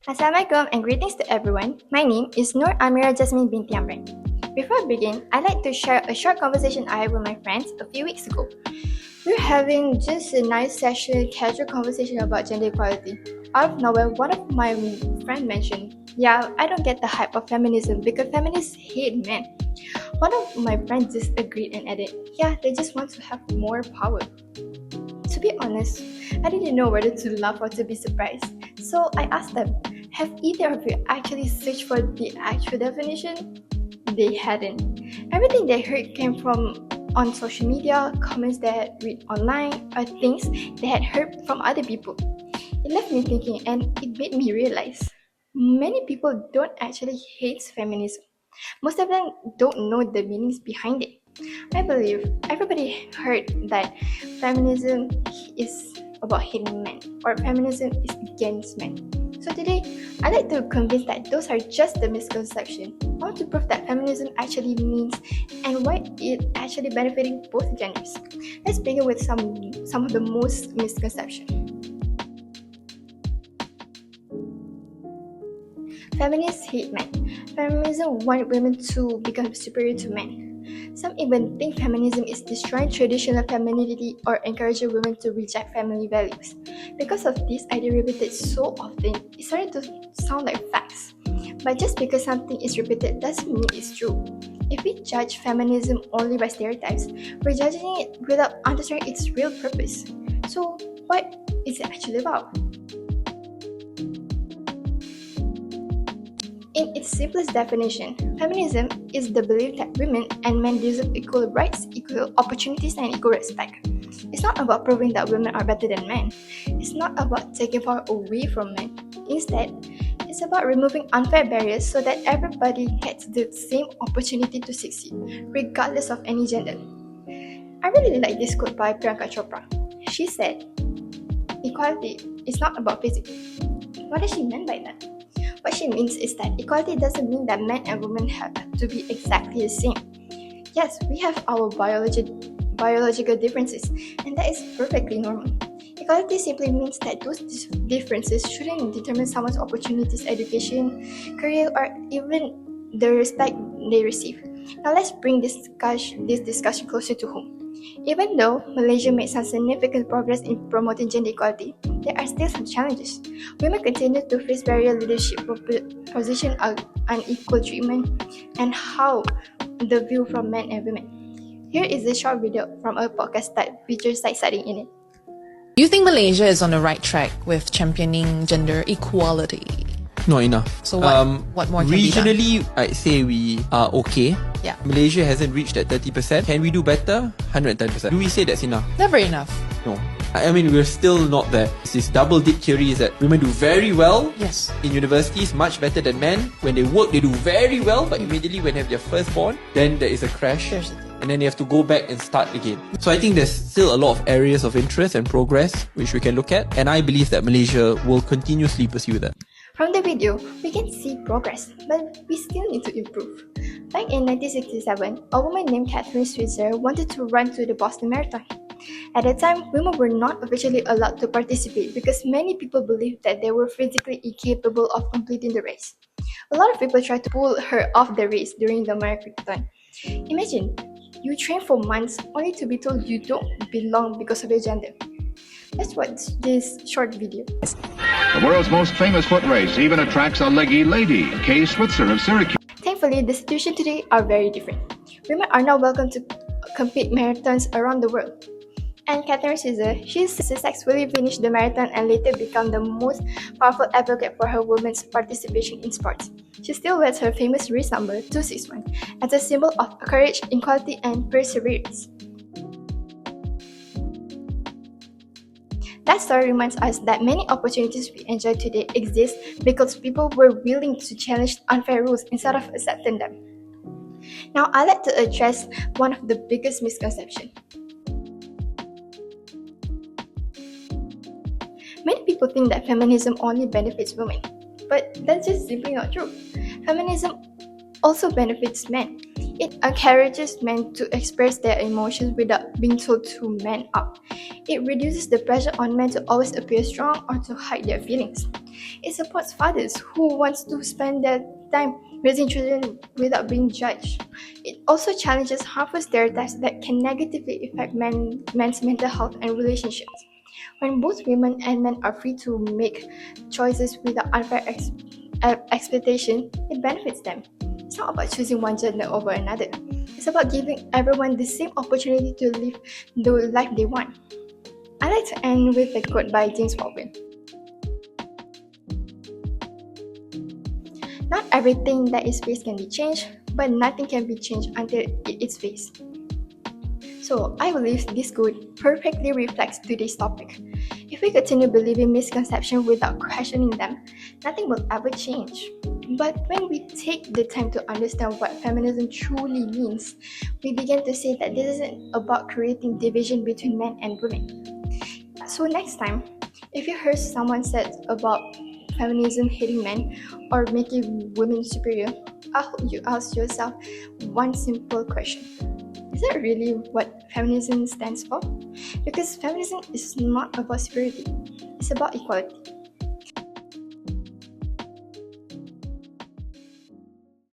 Assalamualaikum and greetings to everyone. My name is Ameera Jasmin BINTI AMRAN. Before I begin, I'd like to share a short conversation I had with my friends a few weeks ago. We were having just a nice session, casual conversation about gender equality. Out of nowhere, one of my friends mentioned, "Yeah, I don't get the hype of feminism because feminists hate men." One of my friends disagreed and added, "Yeah, they just want to have more power." To be honest, I didn't know whether to laugh or to be surprised. So I asked them, have either of you actually searched for the actual definition? They hadn't. Everything they heard came from on social media, comments they had read online, or things they had heard from other people. It left me thinking and it made me realize many people don't actually hate feminism. Most of them don't know the meanings behind it. I believe everybody heard that feminism is about hating men or feminism is against men. So today, I'd like to convince that those are just the misconception. I want to prove that feminism actually means and why it actually benefiting both genders. Let's begin with some of the most misconceptions. Feminists hate men. Feminism wants women to become superior to men. Some even think feminism is destroying traditional femininity or encouraging women to reject family values. Because of this idea repeated so often, it started to sound like facts. But just because something is repeated doesn't mean it's true. If we judge feminism only by stereotypes, we're judging it without understanding its real purpose. So, what is it actually about? In its simplest definition, feminism is the belief that women and men deserve equal rights, equal opportunities, and equal respect. It's not about proving that women are better than men. It's not about taking power away from men. Instead, it's about removing unfair barriers so that everybody gets the same opportunity to succeed, regardless of any gender. I really like this quote by Priyanka Chopra. She said, "Equality is not about physics." What does she mean by that? What she means is that equality doesn't mean that men and women have to be exactly the same. Yes, we have our biological differences, and that is perfectly normal. Equality simply means that those differences shouldn't determine someone's opportunities, education, career, or even the respect they receive. Now let's bring this discussion closer to home. Even though Malaysia made some significant progress in promoting gender equality, there are still some challenges. Women continue to face various leadership positions, unequal treatment, and how the view from men and women. Here is a short video from a podcast that features side studying in it. Do you think Malaysia is on the right track with championing gender equality? Not enough. So what more can be done? Regionally, I'd say we are okay. Yeah. Malaysia hasn't reached that 30%. Can we do better? 110%. Do we say that's enough? Never enough. No. I mean, we're still not there. This double dip theory is that women do very well Yes. in universities, much better than men. When they work, they do very well, but immediately when they have their firstborn, then there is a crash. There's the thing. And then they have to go back and start again. So I think there's still a lot of areas of interest and progress which we can look at. And I believe that Malaysia will continuously pursue that. From the video, we can see progress, but we still need to improve. Back in 1967, a woman named Catherine Switzer wanted to run to the Boston Marathon. At that time, women were not officially allowed to participate because many people believed that they were physically incapable of completing the race. A lot of people tried to pull her off the race during the marathon. Imagine, you train for months only to be told you don't belong because of your gender. Let's watch this short video. The world's most famous foot race even attracts a leggy lady, Kay Switzer of Syracuse. Thankfully, the situation today are very different. Women are now welcome to compete marathons around the world. And Catherine Switzer, she successfully finished the marathon and later became the most powerful advocate for her women's participation in sports. She still wears her famous race number 261 as a symbol of courage, equality, and perseverance. That story reminds us that many opportunities we enjoy today exist because people were willing to challenge unfair rules instead of accepting them. Now, I'd like to address one of the biggest misconceptions. Many people think that feminism only benefits women, but that's just simply not true. Feminism also benefits men. It encourages men to express their emotions without being told to man up. It reduces the pressure on men to always appear strong or to hide their feelings. It supports fathers who want to spend their time raising children without being judged. It also challenges harmful stereotypes that can negatively affect men's mental health and relationships. When both women and men are free to make choices without unfair expectation, it benefits them. It's not about choosing one gender over another. It's about giving everyone the same opportunity to live the life they want. I like to end with a quote by James Baldwin. Not everything that is faced can be changed, but nothing can be changed until it is faced. So I believe this quote perfectly reflects today's topic. If we continue believing misconceptions without questioning them, nothing will ever change. But when we take the time to understand what feminism truly means, we begin to see that this isn't about creating division between men and women. So next time, if you heard someone said about feminism hating men or making women superior, I hope you ask yourself one simple question. Is that really what feminism stands for? Because feminism is not about superiority, it's about equality.